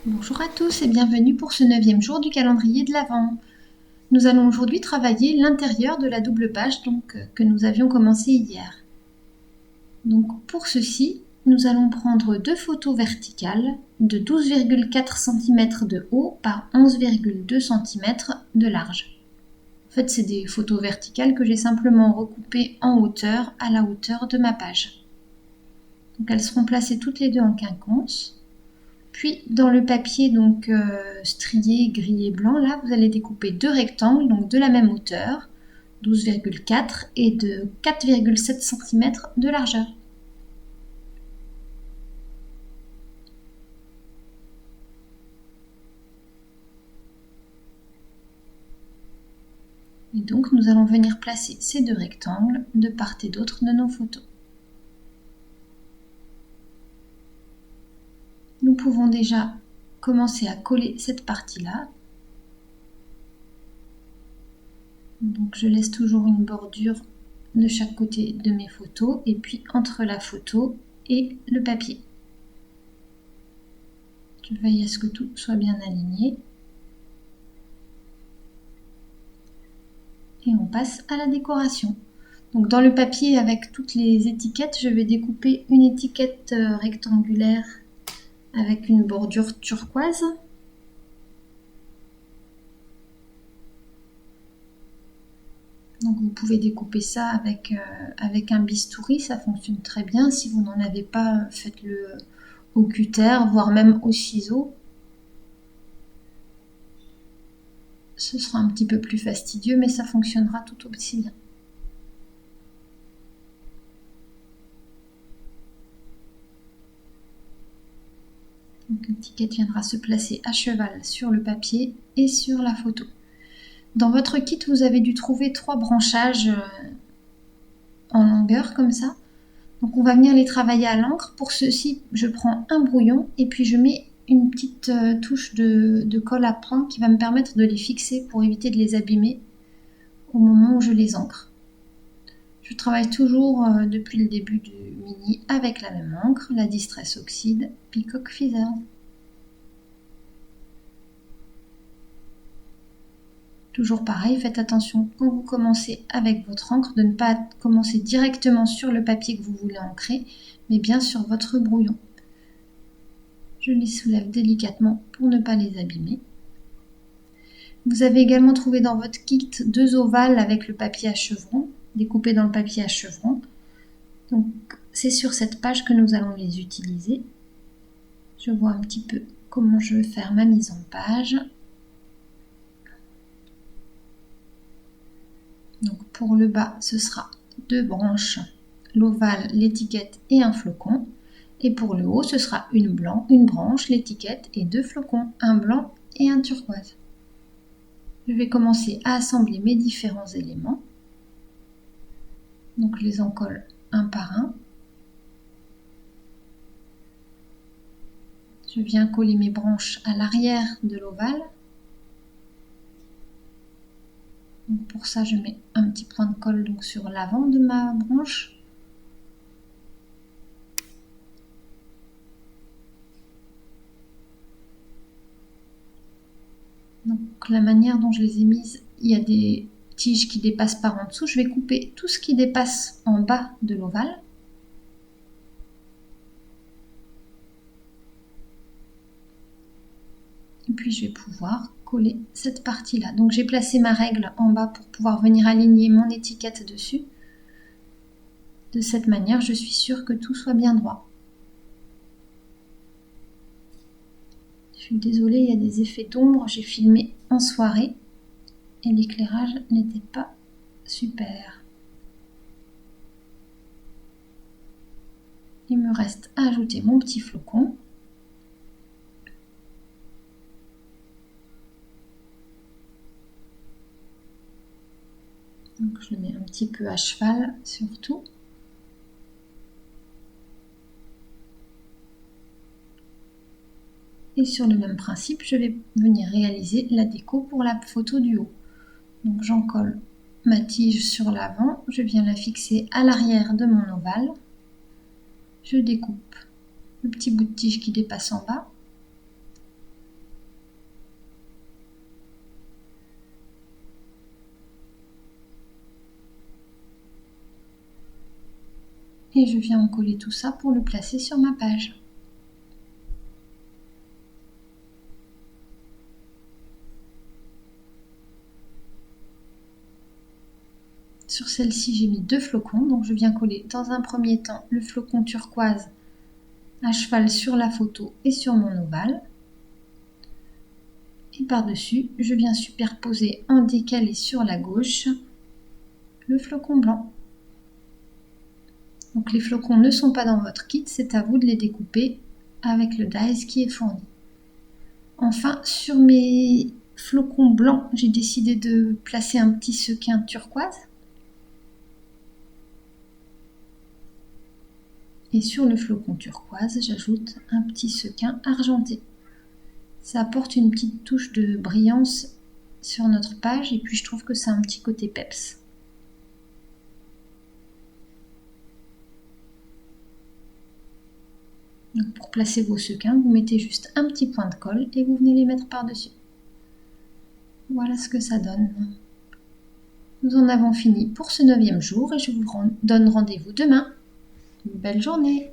Bonjour à tous et bienvenue pour ce 9e jour du calendrier de l'Avent. Nous allons aujourd'hui travailler l'intérieur de la double page que nous avions commencé hier. Donc pour ceci, nous allons prendre deux photos verticales de 12,4 cm de haut par 11,2 cm de large. En fait, c'est des photos verticales que j'ai simplement recoupées en hauteur à la hauteur de ma page. Donc elles seront placées toutes les deux en quinconce. Puis dans le papier strié gris et blanc, là vous allez découper deux rectangles donc de la même hauteur, 12,4 et de 4,7 cm de largeur. Et donc nous allons venir placer ces deux rectangles de part et d'autre de nos photos. Nous pouvons déjà commencer à coller cette partie-là. Donc je laisse toujours une bordure de chaque côté de mes photos et puis entre la photo et le papier. Je veille à ce que tout soit bien aligné. Et on passe à la décoration. Donc dans le papier avec toutes les étiquettes, je vais découper une étiquette rectangulaire avec une bordure turquoise. Donc vous pouvez découper ça avec un bistouri, ça fonctionne très bien. Si vous n'en avez pas, faites-le au cutter, voire même au ciseau. Ce sera un petit peu plus fastidieux, mais ça fonctionnera tout aussi bien. Donc l'étiquette viendra se placer à cheval sur le papier et sur la photo. Dans votre kit, vous avez dû trouver 3 branchages en longueur comme ça. Donc on va venir les travailler à l'encre. Pour ceci, je prends un brouillon et puis je mets une petite touche de colle à point qui va me permettre de les fixer pour éviter de les abîmer au moment où je les encre. Je travaille toujours depuis le début du mini avec la même encre, la Distress Oxide Peacock Feathers. Toujours pareil, faites attention quand vous commencez avec votre encre de ne pas commencer directement sur le papier que vous voulez ancrer, mais bien sur votre brouillon. Je les soulève délicatement pour ne pas les abîmer. Vous avez également trouvé dans votre kit 2 ovales avec le papier à chevrons, découpés dans le papier à chevrons. Donc c'est sur cette page que nous allons les utiliser. Je vois un petit peu comment je vais faire ma mise en page. Donc pour le bas, ce sera 2 branches, l'ovale, l'étiquette et un flocon. Et pour le haut, ce sera une branche, l'étiquette et 2 flocons, un blanc et un turquoise. Je vais commencer à assembler mes différents éléments. Donc je les encolle un par un. Je viens coller mes branches à l'arrière de l'ovale. Pour ça, je mets un petit point de colle donc sur l'avant de ma branche. Donc la manière dont je les ai mises, il y a des tiges qui dépassent par en dessous. Je vais couper tout ce qui dépasse en bas de l'ovale. Et puis je vais pouvoir coller cette partie-là. Donc j'ai placé ma règle en bas pour pouvoir venir aligner mon étiquette dessus. De cette manière, je suis sûre que tout soit bien droit. Je suis désolée, il y a des effets d'ombre. J'ai filmé en soirée et l'éclairage n'était pas super. Il me reste à ajouter mon petit flocon. Donc je le mets un petit peu à cheval surtout. Et sur le même principe, je vais venir réaliser la déco pour la photo du haut. Donc j'encolle ma tige sur l'avant, je viens la fixer à l'arrière de mon ovale. Je découpe le petit bout de tige qui dépasse en bas. Et je viens en coller tout ça pour le placer sur ma page. Sur celle-ci, j'ai mis 2 flocons, donc je viens coller dans un premier temps le flocon turquoise à cheval sur la photo et sur mon ovale. Et par-dessus, je viens superposer en décalé sur la gauche le flocon blanc. Donc les flocons ne sont pas dans votre kit, c'est à vous de les découper avec le dies qui est fourni. Enfin, sur mes flocons blancs, j'ai décidé de placer un petit sequin turquoise. Et sur le flocon turquoise, j'ajoute un petit sequin argenté. Ça apporte une petite touche de brillance sur notre page et puis je trouve que ça a un petit côté peps. Donc pour placer vos sequins, vous mettez juste un petit point de colle et vous venez les mettre par-dessus. Voilà ce que ça donne. Nous en avons fini pour ce 9e jour et je vous donne rendez-vous demain. Une belle journée!